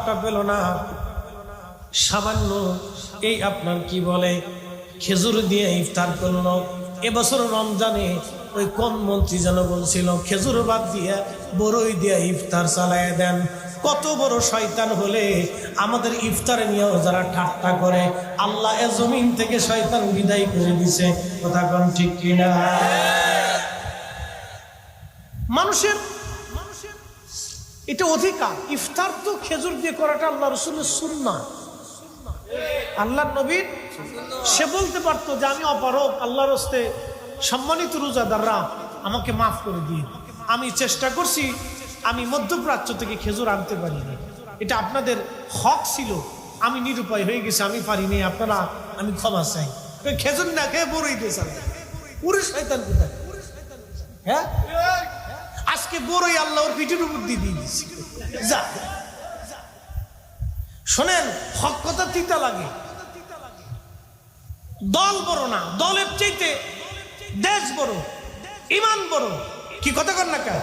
খাবারটা পেল না, সামান্য এই আপনার কি বলে খেজুর দিয়ে ইফতার করলো। এবছর রমজানে ওই কোন মন্ত্রী যেন বলছিল খেজুর বাদ দিয়ে বড়ই দিয়ে ইফতার চালায় দেন। কত বড় শয়তান হলে আমাদের ইফতার নিয়েও যারা ঠাট্টা করে, আল্লাহ এ জমিন থেকে শয়তান বিদায় করে দিছে। কথা কোন ঠিক কিনা? মানুষের এটা অধিকার। ইফতার তো খেজুর দিয়ে করাটা আল্লাহ রাসূলের সুন্নাহ, আল্লাহর নবীর। সে বলতে পারতো যে আমি অপারগ, আল্লাহর হস্তে সম্মানিত রোজাদাররা আমাকে মাফ করে দিন, আমি চেষ্টা করছি, আমি মধ্যপ্রাচ্য থেকে খেজুর আনতে পারিনি, এটা আপনাদের হক ছিল, আমি নিরুপায় হয়ে গেছি, আমি পারিনি, আপনারা আমি ক্ষমা চাই। খেজুর না খেয়ে বড়ই দিয়েছেন, পুরো শয়তান কোথায়? হ্যাঁ, আজকে বড়ই আল্লাহ ওর পিঠের উপর দিয়ে দিয়েছি। যা শোনেন, হক কথা তিতা লাগে। দল বড় না, দলের চাইতে দেশ বড়, ইমান বড়। কি কথা কর না কেন?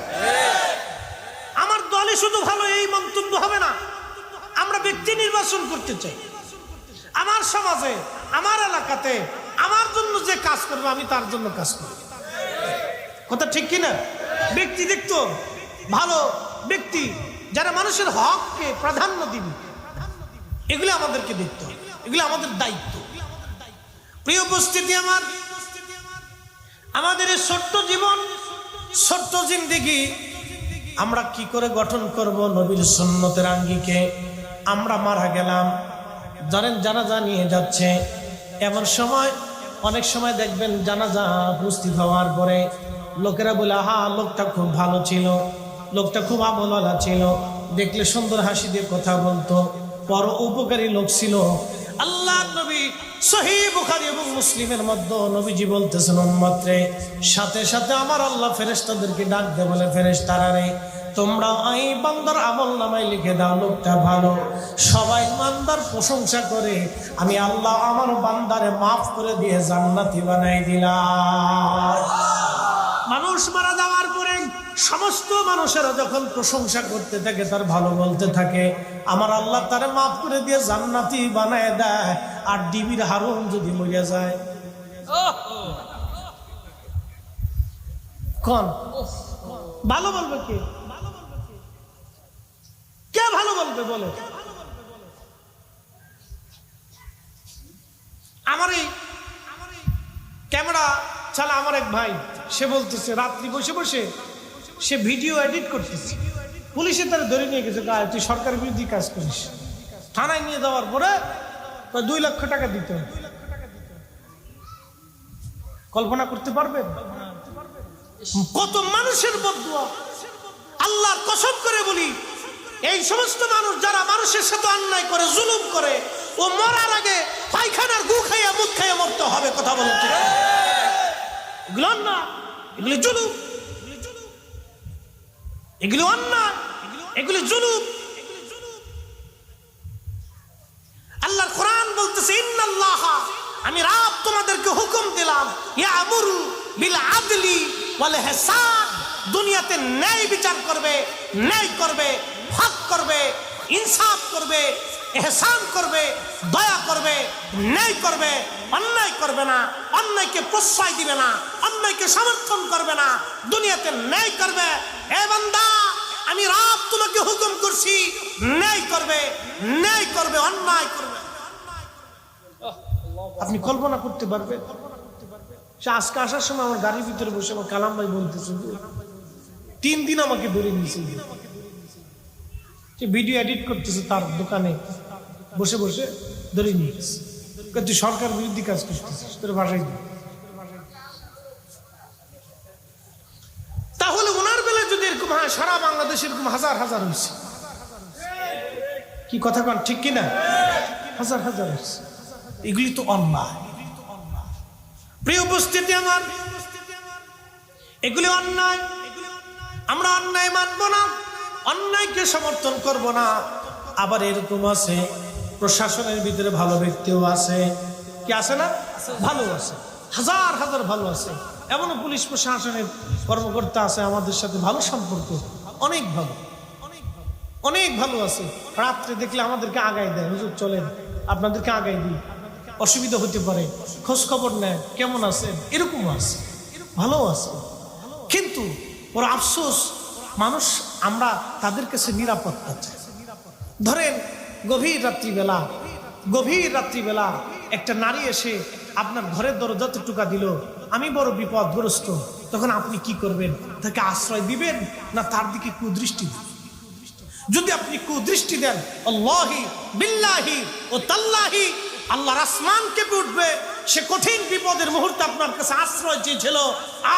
আমার দলে শুধু ভালো এই মন্তব্য হবে না, আমরা ব্যক্তি নির্বাচন করতে চাই। আমার সমাজে, আমার এলাকাতে আমার জন্য যে কাজ করবে আমি তার জন্য কাজ করব। কথা ঠিক কিনা? ব্যক্তি দেখতো ভালো ব্যক্তি যারা মানুষের হককে প্রাধান্য দিবে, এগুলো আমাদেরকে দেখতে হবে, এগুলো আমাদের দায়িত্ব। প্রিয় উপস্থিতি, আমাদের এই ছোট্ট জীবন, ছোট্ট জিন্দেগি আমরা কি করে গঠন করব নবীর সুন্নতের আঙ্গিকে? আমরা মারা গেলাম, ধরেন জানাজা নিয়ে যাচ্ছে, এমন সময় অনেক সময় দেখবেন জানাজা উপস্থিত হওয়ার পরে লোকেরা বলে আহা লোকটা খুব ভালো ছিল, লোকটা খুব আমলওয়ালা ছিল, দেখলে সুন্দর হাসি দিয়ে কথা বলতো, বড় উপকারী লোক ছিল। আল্লাহ নবী সহিহ বুখারী এবং মুসলিমের মধ্যে নবীজি বলতেছেন উম্মতরে, সাথে সাথে আমার আল্লাহ ফেরেশতাদেরকে ডাক দেয়, বলে ফেরেশতারা রে তোমরা এই বান্দার আমল নামায় লিখে দাও লোকটা ভালো। সবাই বান্দার প্রশংসা করে, আমি আল্লাহ আমার বান্দারে মাফ করে দিয়ে জান্নাতি বানাই দিলাম। মানুষ মারা যাওয়ার পরে সমস্ত মানুষেরা যখন প্রশংসা করতে থাকে, তার ভালো বলতে থাকে, আমার আল্লাহ তারে মাফ করে দিয়ে জান্নাতি বানায় দেয়। আর ডিবির হারুন যদি মরে যায়, কোন ভালো বলবে? কে ভালো বলবে বলো? আমার এই ক্যামেরা চালা আমার এক ভাই, সে বলতেছে রাত্রি বসে বসে সে ভিডিও এডিট করতেছে, পুলিশে তারা ধরে নিয়ে গেছে, তুই সরকার বিরোধী কাজ করিস। থানায় নিয়ে যাওয়ার পরে 2 লক্ষ টাকা দিতে হবে। কল্পনা করতে পারবেন কত মানুষের বদদুয়া? আল্লাহর কসম করে বলি, এই সমস্ত মানুষ যারা মানুষের সাথে অন্যায় করে, জুলুম করে, ও মরার আগে পায়খানার গু খাইয়া মুখ খাইয়া মরতে হবে। কথা বলতে এগুলো অন্যায়, এগুলো জুলুম, এগুলো অন্যায়, এগুলো জুলুম। আল্লাহর কোরআন বলতেছে ইন্নাল্লাহ, আমি রব তোমাদেরকে হুকুম দিলাম, ইয়ামুরু বিল আদলি ওয়াল ইহসান, দুনিয়াতে ন্যায় বিচার করবে, ন্যায় করবে, হক করবে, ইনসাফ করবে, ইহসান করবে, দয়া করবে, ন্যায় করবে, অন্যায় করবে না, অন্যায়কে প্রশ্রয় দিবে না, অন্যায়কে সমর্থন করবে না, দুনিয়াতে ন্যায় করবে। এ বান্দা, আমি রব তোমাকে হুকুম করছি, ন্যায় করবে, ন্যায় করবে, অন্যায় করবে। আপনি কল্পনা করতে পারবেন? সে আজকে আসার সময় আমার গাড়ির ভিতরে বসে আমার কালাম ভাই বলতেছে 3 দিন আমাকে ধরে নিয়েছে, সে ভিডিও এডিট করতেছে, তার দোকানে বসে বসে ধরে নিয়েছে, তুই সরকার বিরোধী কাজ করতেছিস, তোর ভাষায় দিই। তাহলে ওনার বেলায় যদি এরকম হয়, সারা বাংলাদেশে এরকম হাজার হাজার হয়েছে। কি কথা কন ঠিক কিনা? হাজার হাজার হয়েছে। এগুলি তো অন্যায়। প্রিয় উপস্থিতি আমার, এগুলি অন্যায়। আমরা অন্যায় মানব না, অন্যায়কে সমর্থন করব না। আবার এরকম আছে প্রশাসনের ভিতরে ভালো ব্যক্তিও আছে, কি আছে না? ভালো আছে, হাজার হাজার ভালো আছে। এমনও পুলিশ প্রশাসনের কর্মকর্তা আছে আমাদের সাথে ভালো সম্পর্ক, অনেক ভালো, অনেক ভালো আছে, রাত্রে দেখলে আমাদেরকে আগায় দেয়, হুজুর চলেন আপনাদেরকে আগায় দিই, অসুবিধা হতে পারে, খোঁজ খবর নেয়, কেমন আছেন, এরকম আছে, ভালো আছে। কিন্তু ওর আফসোস, মানুষ আমরা তাদের কাছে নিরাপত্তা চাই। ধরেন গভীর রাত্রিবেলা একটা নারী এসে আপনার ঘরের দরজাতে টোকা দিল, আমি বড় বিপদগ্রস্ত, তখন আপনি কি করবেন? তাকে আশ্রয় দিবেন না তার দিকে কুদৃষ্টি দিবেন? যদি আপনি কুদৃষ্টি দেন, আল্লাহি বিল্লাহি ও তাল্লাহি, আল্লাহর আসমান কেঁপে উঠবে। সে কঠিন বিপদের মুহূর্তে আপনার কাছে আশ্রয় চেয়েছিল,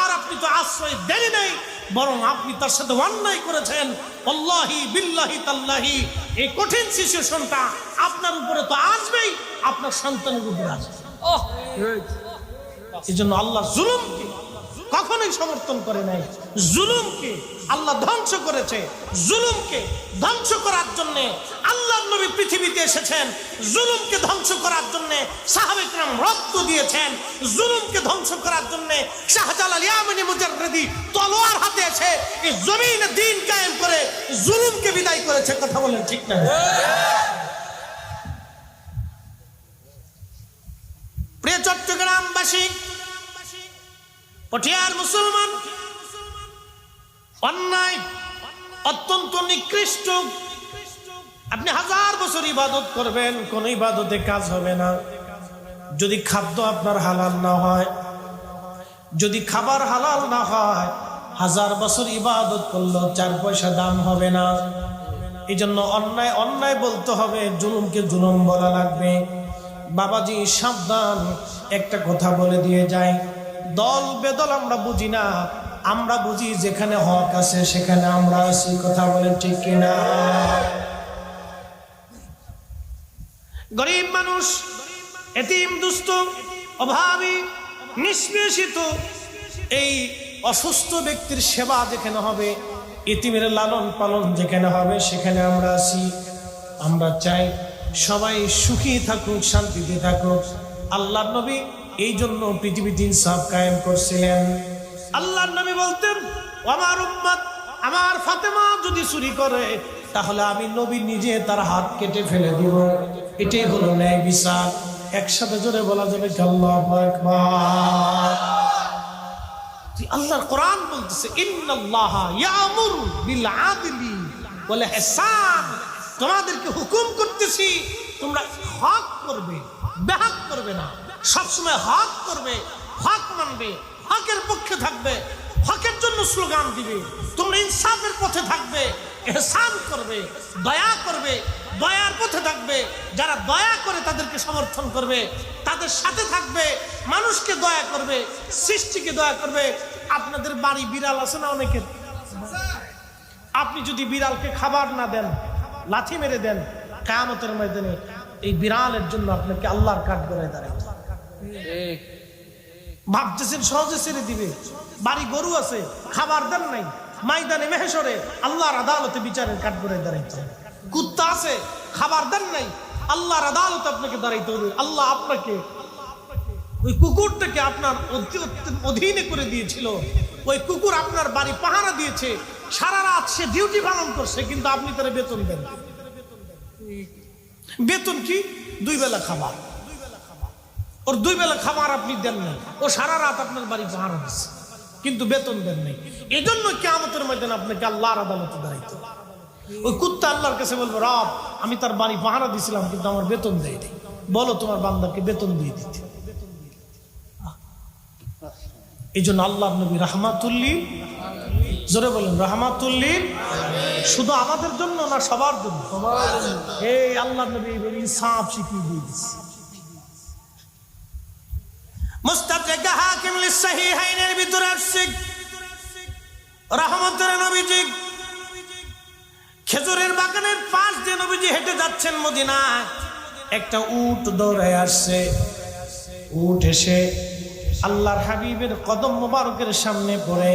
আর আপনি তো আশ্রয় দেন নাই, বরং আপনি তার সাথে অন্যায় করেছেন। আল্লাহি বিল্লাহি তাল্লাহি, এই কঠিন সিচুয়েশনটা আপনার উপরে তো আসবেই, আপনার সন্তানের উপরে আসবে। এই জন্য আল্লাহ জুলুমকে কখনোই সমর্থন করে নাই। জুলুমকে আল্লাহ ধ্বংস করেছে। জুলুমকে ধ্বংস করার জন্য আল্লাহর নবী পৃথিবীতে এসেছেন। জুলুমকে ধ্বংস করার জন্য সাহাবায়ে কেরাম রক্ত দিয়েছেন। জুলুমকে ধ্বংস করার জন্য শাহজালাল ইয়ামানি মুজাররিদি তলোয়ার হাতে এসে এই জমিনে দ্বীন কায়েম করে জুলুমকে বিদায় করেছে। কথা বলেন ঠিক না? প্রিয় চট্টগ্রামবাসী, পটিয়ার মুসলমান, অন্যায় অত্যন্ত নিকৃষ্ট। আপনি 1000 বছর ইবাদত করবেন, কোন ইবাদতে কাজ হবে না যদি খাদ্য আপনার হালাল না হয়, যদি খাবার হালাল না হয়। 1000 বছর ইবাদত করলেও 4 পয়সা দাম হবে না। এই জন্য অন্যায় অন্যায় বলতে হবে, জুলুমকে জুলুম বলা লাগবে। বাবাজি সাবধান, একটা কথা বলে দিয়ে যায়, দল বেদল আমরা বুঝি না, আমরা বুঝি যেখানে হক আছে সেখানে আমরা আছি। কথা বলেন ঠিক কিনা? গরিব মানুষ, এতিম, দুস্থ, অভাবী, নিষ্পেষিত, এই অসুস্থ ব্যক্তির সেবা যেখানে হবে, এতিমের লালন পালন যেখানে হবে, সেখানে আমরা আছি। আমরা চাই সবাই সুখী থাকুক, শান্তিতে থাকুক। আল্লাহর নবী এই জন্য পৃথিবীতে ইনসাফ কায়েম করছিলেন। আল্লাহর নবী বলতেন, আমার উম্মত, আমার ফাতেমা যদি চুরি করে তাহলে আমি নবী নিজে তার হাত কেটে ফেলে দিব। এটাই হলো ন্যায় বিচার। একসাথে জোরে বলা যাবে আল্লাহু আকবার। আল্লাহর কোরআন বলতেছে, ইন্নাল্লাহা ইয়ামুরু বিল আদলি ওয়াল ইহসান, তোমাদেরকে হুকুম করতেছি তোমরা হক করবে, বেহক করবে না। সবসময় হক করবে, হক মানবে, হকের পক্ষে থাকবে, হকের জন্য স্লোগান দিবে। তোমরা ইনসাফের পথে থাকবে, ইহসান করবে, দয়া করবে, দয়ার পথে থাকবে। যারা দয়া করে তাদেরকে সমর্থন করবে, তাদের সাথে থাকবে, মানুষকে দয়া করবে, সৃষ্টিকে দয়া করবে। আপনাদের বাড়ি বিড়াল আছে না অনেকের? আপনি যদি বিড়ালকে খাবার না দেন, লাথি মেরে দেন, কিয়ামতের ময়দানে এই বিড়ালের জন্য আপনাকে আল্লাহর কাঠ গড়ায় দাঁড়াইতে হবে। ভাবতেছেন সহজে ছেড়ে দিবে? বাড়ি গরু আছে, খাবার দেন নাই, ময়দানে মেহশরে আল্লাহর আদালতে বিচারের কাঠ গড়ায় দাঁড়াইতে হবে। কুত্তা আছে, খাবার দেন নাই, আল্লাহর আদালতে আপনাকে দাঁড়াইতে হবে। আল্লাহ আপনাকে ওই কুকুরটাকে আপনার অধীনে করে দিয়েছিল, ওই কুকুর আপনার বাড়ি পাহারা দিয়েছে, সারা রাত সে ডিউটি পালন করছে, কিন্তু আপনি তার বেতন দেন। বেতন কি? 2 বেলা খাবার। ওর 2 বেলা খাবার আপনি দেন নাই, ও সারা রাত আপনার বাড়ি পাহারা দিচ্ছে, কিন্তু বেতন দেন নাই। এজন্য কিয়ামতের ময়দানে আপনাকে আল্লাহর আদালতে দাঁড়াইতে হবে। ওই কুত্তা আল্লাহর কাছে বলবো, রব আমি তার বাড়ি পাহারা দিছিলাম কিন্তু আমার বেতন দেয় নাই, বলো তোমার বান্দাকে বেতন দিয়ে দিতে। এই জন্য আল্লাহর নবী রাহমাতুল্লিল, জোরে বলেন রাহমাতুল্লিল। শুধু আমাদের জন্য না, সবার জন্য। এই আল্লাহর নবী ইনসাফ শিখিয়ে দিয়েছে। মুস্তাদরাক হাকিম লিসহিহাইনের ভিতরে আসছে, রহমতের নবীজি খেজুরের বাগানের পাশ দিয়ে নবীজি হেঁটে যাচ্ছেন মদিনায়। একটা উট দৌড়ায় আসছে। উট এসে আল্লাহর হাবিবের কদম মোবারকের সামনে পড়ে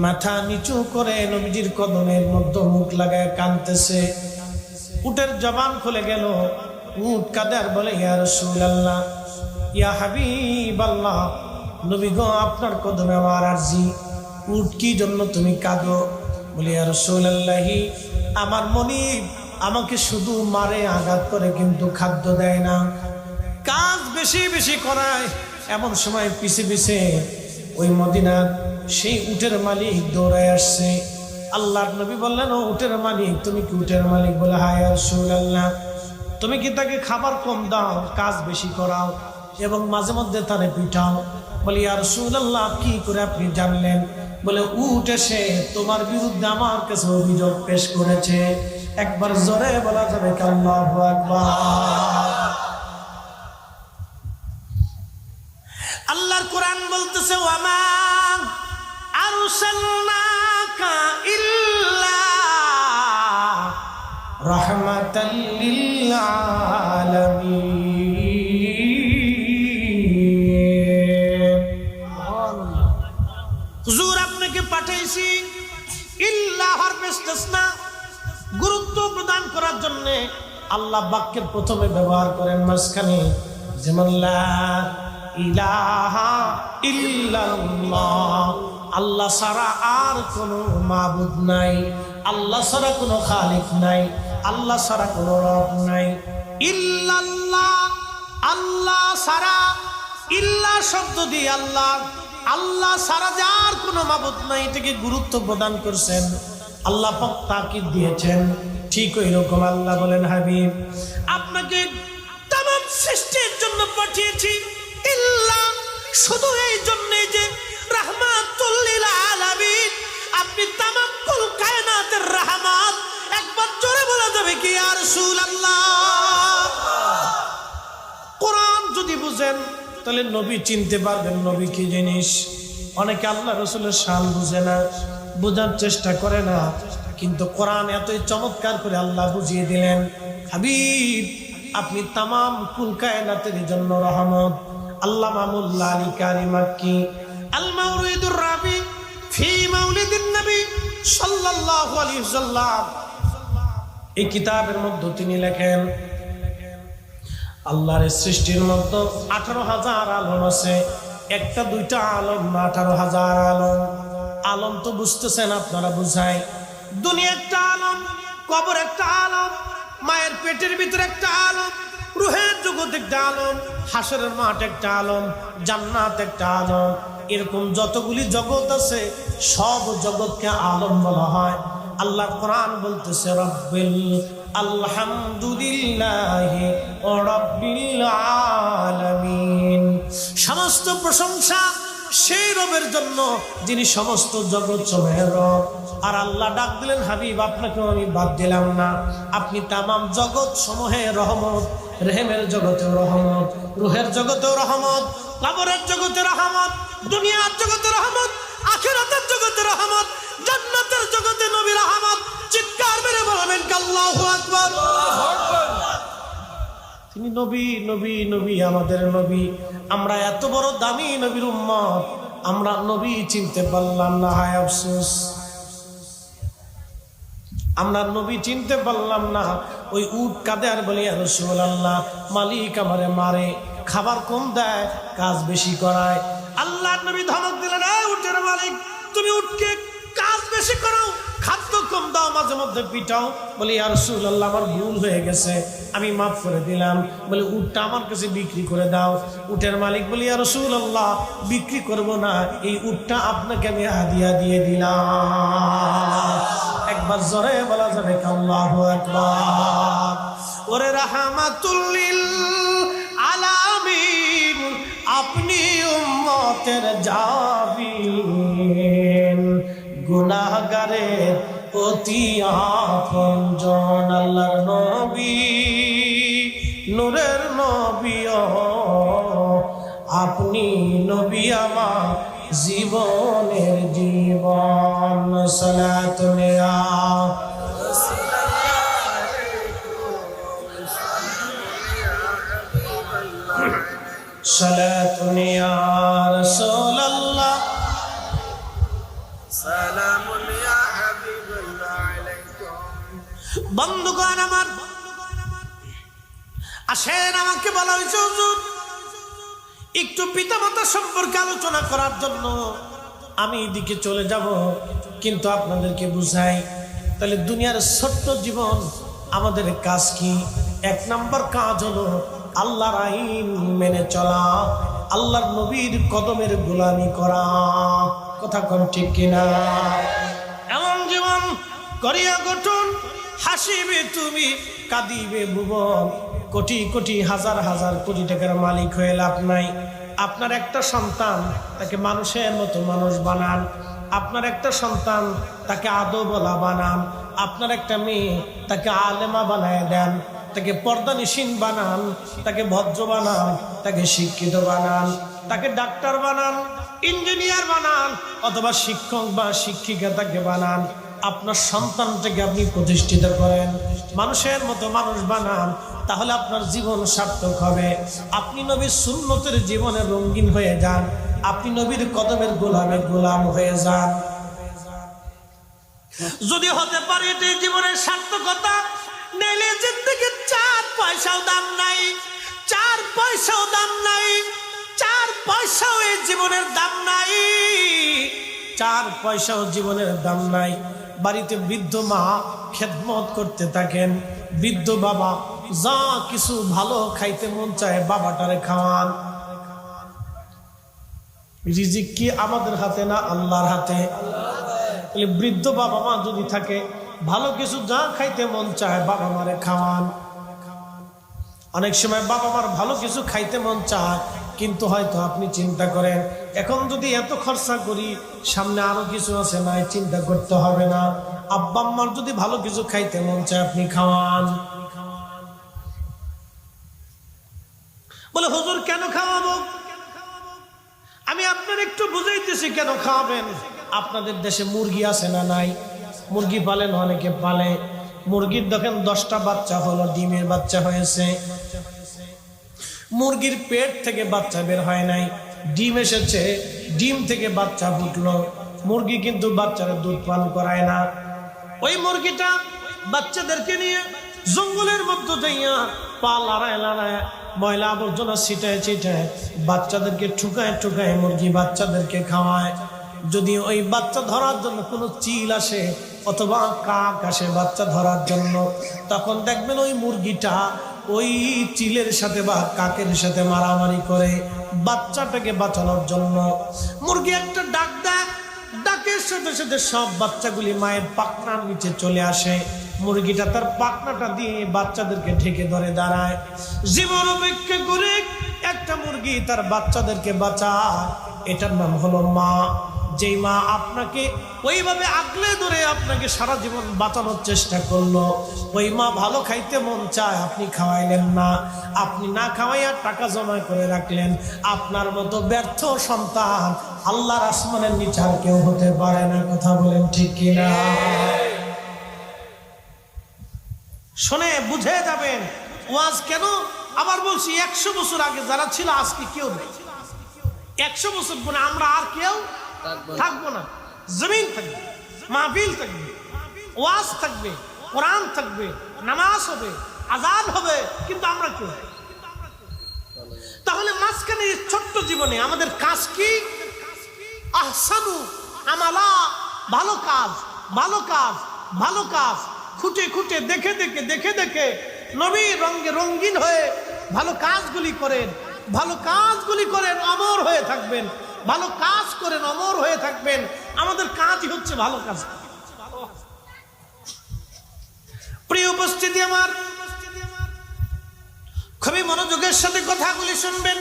মাথা নিচু করে নবীজির কদমের মধ্যে মুখ লাগায় কাঁদতেছে। উটের জবান খুলে গেল। উট কাঁদে আর বলে, ইয়া রাসূলুল্লাহ, ইয়া হাবিবাল্লাহ, নবী গো আপনার কদমে আমার আরজি। উট কি জন্য তুমি কাঁদো? বলি ইয়া রাসূলুল্লাহ, আমার মনিব আমাকে শুধু মারে, আঘাত করে, কিন্তু খাদ্য দেয় না, কাজ বেশি বেশি করায়। এমন সময় পিছে পিছে ওই মদিনার সেই উটের মালিক দৌড়ায় আসছে। আল্লাহর নবী বললেন, ও উটের মালিক, তুমি কি উটের মালিক? বলে, হ্যাঁ ইয়া রাসূলুল্লাহ। তুমি কি তাকে খাবার কম দাও, কাজ বেশি করাও এবং মাঝে মধ্যে তারে পিটাও? বলি, ইয়া রাসূলুল্লাহ, কি করে আপনি জানলেন? বলে, উট এসে তোমার বিরুদ্ধে আমার কাছে অভিযোগ পেশ করেছে। একবার জোরে বলা যাবে কি আল্লাহু আকবার? আল্লাহর কোরআন বলতেছে, ওয়ামা আরসালনাকা ইল্লা রাহমাতাল লিল আলামিন। হুজুর, আপনাকে পাঠাইছি ইল্লা হারফে ইসতিসনা, গুরুত্ব প্রদান করার জন্য। আল্লাহ বাক্যের প্রথমে ব্যবহার করেন মাঝখানে, যেমন লা ইলাহা ইল্লাল্লাহ, আল্লাহ ছাড়া আর কোনো মাবুদ নাই, আল্লাহ ছাড়া কোনো খালিক নাই, আল্লাহ ছাড়া কোনো রব নাই। ইল্লাল্লাহ, আল্লাহ ছাড়া, ইল্লাহ শব্দ দিয়ে আল্লাহ, আল্লাহ ছাড়া যার কোনো মাবুদ নাই, এটাকে গুরুত্ব প্রদান করছেন। আল্লাহ পাক তাকিদ দিয়েছেন। ঠিক ওই রকম আল্লাহ বলেন, হাবিব, আপনাকে তামাম সৃষ্টির জন্য পাঠিয়েছি, ইল্লা শুধু এই জন্য যে রাহমাতুল লিল আলামিন, আপনি তামাম কুল কায়নাতের রহমত। একবার জোরে বলা যাবে কি ইয়া রাসূলুল্লাহ? কোরআন যদি বুঝেন তাহলে নবী চিনতে পারবেন নবী কি জিনিস। অনেকে আল্লাহ রাসূলের শান বুঝে না, বোঝার চেষ্টা করে না, কিন্তু কোরআন এতই চমৎকার করে আল্লাহ বুঝিয়ে দিলেন, হাবিব আপনি তামাম কুল কায়নাতের জন্য রহমত। আল্লামা মোল্লা আলী কারি মাক্কি আল মাওরিদুর রাবি ফি মাউলিদিন নবী সাল্লাল্লাহু আলাইহি ওয়াসাল্লাম, এই কিতাবের মধ্যে তিনি লেখেন, আল্লাহর সৃষ্টির মধ্যে 18,000 আলম আছে, একটা দুইটা আলম না, 18,000 আলম। আলম তো বুঝতেছেন আপনারা, বুঝাই, দুনিয়া একটা আলম, কবর একটা আলম, মায়ের পেটের ভিতরে একটা আলম, রুহের জগৎ একটা আলম, হাসরের মাঠ একটা আলম, জান্নাত একটা আলম। এরকম যতগুলি জগৎ আছে সব জগৎকে আলম বলা হয়। আল্লাহ কোরআন বলতেছে, রব্বিল আলহামদুলিল্লাহি ওয়া রাব্বিল আলামিন, সমস্ত প্রশংসা সেই রবের জন্য যিনি সমস্ত জগৎ সমূহের রব। আর আল্লাহ ডাক দিলেন, হাবিব আপনাকে আমি বাদ দিলাম না, আপনি তামাম জগৎ সমূহের রহমত, রেহেমের জগতেও রহমত, রুহের জগতেও রহমত, কবরের জগতে রহমত, দুনিয়ার জগতে রহমত, আখিরাতের জগতে রহমত, জান্নাতের জগতে নবী রহমত। চিৎকার মেরে বলবেন আল্লাহু আকবার। তিনি নবী, নবী, নবী, আমাদের নবী। আমরা এত বড় দামি নবীর উম্মত, আমরা নবী চিনতে পারলাম না, হায় আফসোস। আমরা নবী চিনতে পারলাম না। ওই উট কাঁদে আর বলি, ইয়া রাসূলুল্লাহ, মালিক আমারে মারে, খাবার কম দেয়, কাজ বেশি করায়। আল্লাহর নবী ধমক দিলেন, এই উটের মালিক, তুমি উটকে কাজ বেশি করো, খাদ্য কম দাও, মাঝে মধ্যে পিটাও। বলি, ইয়া রাসূলুল্লাহ, আমার ভুল হয়ে গেছে, আমি মাফ করে দিলাম। বলে, উটটা আমার কাছে বিক্রি করে দাও। উটের মালিক বলি, ইয়া রাসূলুল্লাহ, বিক্রি করব না, এই উটটা আপনাকে আমি হাদিয়া দিয়ে দিলাম। একবার জোরে বলা যাবে আল্লাহু আকবার। ওরে রাহমাতুল লিল আলামিন, আপনি উম্মতের জাবিন, গুনাহগারের অতি আপনজন। আল্লাহর নবী, নূরের নবী, আপনি নবী আমার জীবনের জীবন। সালাতুন ইয়া সালাতুন ইয়া রাসূলুল্লাহ, সালামুন ইয়া হাবিবাল্লাহ আলাইকুম। বন্ধুগণ আমার, আসেন, আমাকে বলা হয়েছে হুজুর একটু পিতামাতা সম্পর্কে আলোচনা করার জন্য। আমি এদিকে চলে যাব, কিন্তু আপনাদেরকে বুঝাই, তাহলে দুনিয়ার ছোট্ট জীবন আমাদের কাজ কি? এক নাম্বার কাজ হলো আল্লাহর আইন মেনে চলা, আল্লাহর নবীর কদমের গোলামি করা। কথা কোন ঠিক কিনা? এমন জীবন করিয়া গঠন, হাসিবে তুমি কাঁদিবে ভুবন। কোটি কোটি হাজার হাজার কোটি টাকার মালিক হয়ে লাভ নাই। আপনার একটা সন্তান, তাকে মানুষের মতো মানুষ বানান। আপনার একটা সন্তান, তাকে আদবওয়ালা বানান। আপনার একটা মেয়ে, তাকে আলেমা বানায় দেন, তাকে পর্দানিসীন বানান, তাকে ভদ্র বানান, তাকে শিক্ষিত বানান, তাকে ডাক্তার বানান, ইঞ্জিনিয়ার বানান, অথবা শিক্ষক বা শিক্ষিকা তাকে বানান। আপনার সন্তানটাকে আপনি প্রতিষ্ঠিত করেন, মানুষের মতো মানুষ বানান, তাহলে আপনার জীবন সার্থক হবে। আপনি নবীর সুন্নতের জীবনে রঙিন হয়ে যান, আপনি নবীর কদমের গোলামের গোলাম হয়ে যান। যদি হতে পারে এটাই জীবনের সার্থকতা, নইলে জিন্দেগি 4 পয়সাও দাম নাই, 4 পয়সাও দাম নাই, 4 পয়সাও এই জীবনের দাম নাই, 4 পয়সাও জীবনের দাম নাই। বাড়িতে বৃদ্ধ মা খেদমত করতে থাকেন, বৃদ্ধ বাবা যা কিছু ভালো খাইতে মন চায় বাবাটারে খাওয়ান। রিজিক কি আমাদের হাতে না আল্লাহর হাতে? বৃদ্ধ বাবা মা যদি থাকে, ভালো কিছু যা খাইতে মন চায় বাবা মারে খাওয়ান। অনেক সময় বাবা মার ভালো কিছু খাইতে মন চায়, কিন্তু হয়তো আপনি চিন্তা করেন, এখন যদি এত খরচা করি, সামনে আরো কিছু আছে, না চিন্তা করতে হবে না। আব্বা আম্মার যদি ভালো কিছু খাইতে মন চায়, আপনি খাওয়ান। বলে হুজুর কেন খাওয়াবো? আমি আপনার একটু বুঝাইতেছি কেন খাওয়াবেন। আপনাদের দেশে মুরগি আছে না নাই? মুরগি পালেন, অনেকে পালে। মুরগির দেখেন 10টা বাচ্চা হলো, ডিমের বাচ্চা হয়েছে। মুরগির পেট থেকে বাচ্চা বের হয় নাই, ডিম এসেছে, ডিম থেকে বাচ্চা ফুটলো। মুরগি কিন্তু বাচ্চারা দুধ পান করায় না। ওই মুরগিটা বাচ্চাদেরকে নিয়ে জঙ্গলের মধ্যে যাইয়া পা লড়ায় লড়ায়, ময়লা আবর্জনা ছিটায় ছিটায়, বাচ্চাদেরকে ঠুকায় ঠুকায় মুরগি বাচ্চাদেরকে খাওয়ায়। যদি ওই বাচ্চা ধরার জন্য কোনো চিল আসে অথবা কাক আসে বাচ্চা ধরার জন্য, তখন দেখবেন ওই মুরগিটা ওই চিলের সাথে বা কাকের সাথে মারামারি করে বাচ্চাটাকে বাঁচানোর জন্য। মুরগি একটা ডাক দেয়, ডাকের সাথে সাথে সব বাচ্চাগুলি মায়ের পাখনার নিচে চলে আসে। মুরগিটা তার পাখনাটা দিয়ে বাচ্চাদেরকে ঢেকে ধরে দাঁড়ায়। জীবন অপেক্ষা করে একটা মুরগি তার বাচ্চাদেরকে বাঁচায়, এটার নাম হলো মা। যেই মা আপনাকে ওইভাবে আগলে ধরে আপনাকে সারা জীবন বাঁচানোর চেষ্টা করলো, ওই মা ভালো খাইতে মন চায়, আপনি খাওয়াইলেন না, আপনি না খাওয়াইয়া টাকা জমা করে রাখলেন। আপনার মতো ব্যর্থ সন্তান আল্লাহর আসমানের নিচে আর কেউ হতে পারে না। কথা বলেন ঠিক কিনা? শুনে বুঝে যাবেন ওয়াজ কেন। আবার বলছি, 100 বছর আগে যারা ছিল আজকে কেউ নেই। 100 বছর পরে আমরা আর কেউ থাকবো না। জমিন থাকবে, মাহফিল থাকবে, ওয়াজ থাকবে, কোরআন থাকবে, নামাজ হবে, আযান হবে, কিন্তু আমরা কেউ। তাহলে মাঝখানে ছোট্ট জীবনে আমাদের কাজ কি? আহসানু আমালা, ভালো কাজ, ভালো কাজ, ভালো কাজ, খুঁটে খুঁটে দেখে দেখে দেখে দেখে নবীর রঙে রঙিন হয়ে ভালো কাজগুলি করেন, ভালো কাজগুলি করেন, অমর হয়ে থাকবেন। ভালো কাজ করেন, অমর হয়ে থাকবেন। আমাদের কাজই হচ্ছে ভালো কাজ। প্রিয় উপস্থিতি আমার, খুবই মনোযোগের সাথে কথাগুলি শুনবেন।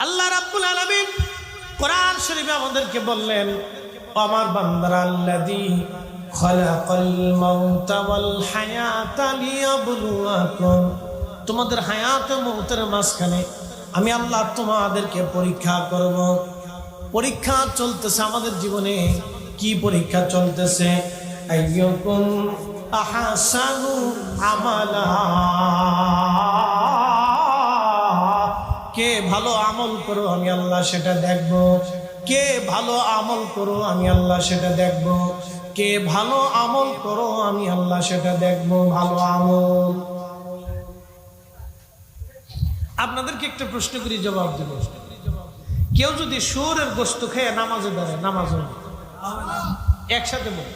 আল্লাহ রাব্বুল আলামিন কোরআন শরীফে আমাদেরকে বললেন, আমার বান্দারা আল্লাযী খালাকাল মাউতা ওয়াল হায়াতা লিয়াবলুয়াকুম, তোমাদের হায়াত ও মউতের মাঝখানে আমি আল্লাহ তোমাদেরকে পরীক্ষা করব। পরীক্ষা চলতেছে আমাদের জীবনে। কি পরীক্ষা চলতেছে? আইয়ুকুম আহসানু আমালা, কে ভালো আমল করো আমি আল্লাহ সেটা দেখব। কে ভালো আমল করো আমি আল্লাহ সেটা দেখব। কে ভালো আমল করো আমি আল্লাহ সেটা দেখব। ভালো আমল। আপনাদেরকে একটা প্রশ্ন করি, জবাব দেব। কেউ যদি শুয়োরের গোশত খেয়ে নামাজে দাঁড়ায়, নামাজ হয় না। একসাথে বল,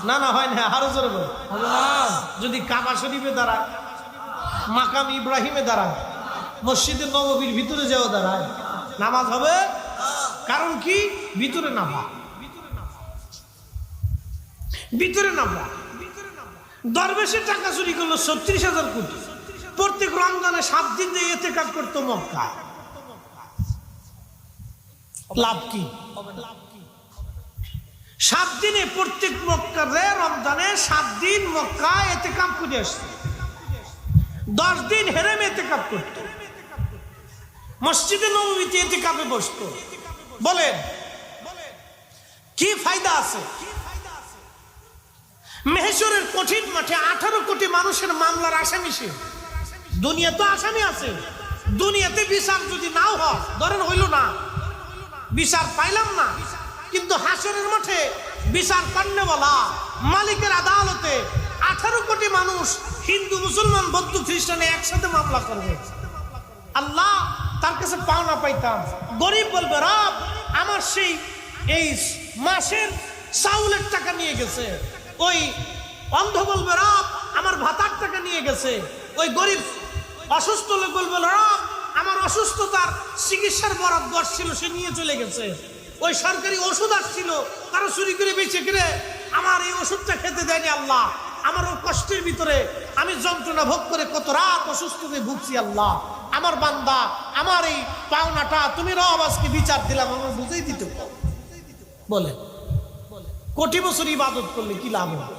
না না হয় না, আরো জোরে বল। যদি কাবা শরীফে দাঁড়ায়, মাকাম ইব্রাহিমে দাঁড়ায়, মসজিদের নববীর ভিতরে যাও দাঁড়ায়, নামাজ হবে? কারণ কি? ভিতরে নামা, ভিতরে নামা। দরবেশের টাকা চুরি করলো 36,000 কোটি। প্রত্যেক রমজানে 7 দিন যে ইতিকাফ করতো মক্কায়, লাভ কি? 7 দিনে প্রত্যেক মক্কারে রমজানে 7 দিন মক্কায় ইতিকাফ করে আসছে। 10 দিন হেরেমে ইতিকাফ করত, মসজিদে নববীতে ইতিকাফে বসতো। বলেন কি ফায়দা আছে? মেহেশরের কঠিন মাঠে 18 কোটি মানুষের মামলার আসামি সে। দুনিয়া তো আসামি আছে, দুনিয়াতে বিচার যদি নাও হয়, ধরেন হইল না, বিচার পাইলাম না, কিন্তু হাসরের মাঠে বিচার পান্নে বলা মালিকের আদালতে 18 কোটি মানুষ, হিন্দু মুসলমান বৌদ্ধ খ্রিস্টানে একসাথে মামলা করবে। আল্লাহ তার কাছে পাওনা পাইতাম। গরিব বলবে রব আমার সেই এই মাসের চাউলের টাকা নিয়ে গেছে। ওই অন্ধ বলবে রব আমার ভাতার টাকা নিয়ে গেছে। ওই গরিব অসুস্থ লোক বলবে রব আমার অসুস্থতার চিকিৎসার বরাদ্দ ছিল, সে নিয়ে চলে গেছে। ওই সরকারি ওষুধ আসছিল, তারা চুরি করে বেঁচে গেলে আমার এই ওষুধটা খেতে দেয়নি। আল্লাহ আমার ও কষ্টের ভিতরে আমি যন্ত্রণা ভোগ করে কত রাত অসুস্থতে ভুগছি। আল্লাহ আমার বান্দা আমার এই পাওনাটা তুমি রব আজকে বিচার দিলাম, আমার বুঝেই দিতে। বলে কোটি বছর ইবাদত করলে কি লাভ হবে?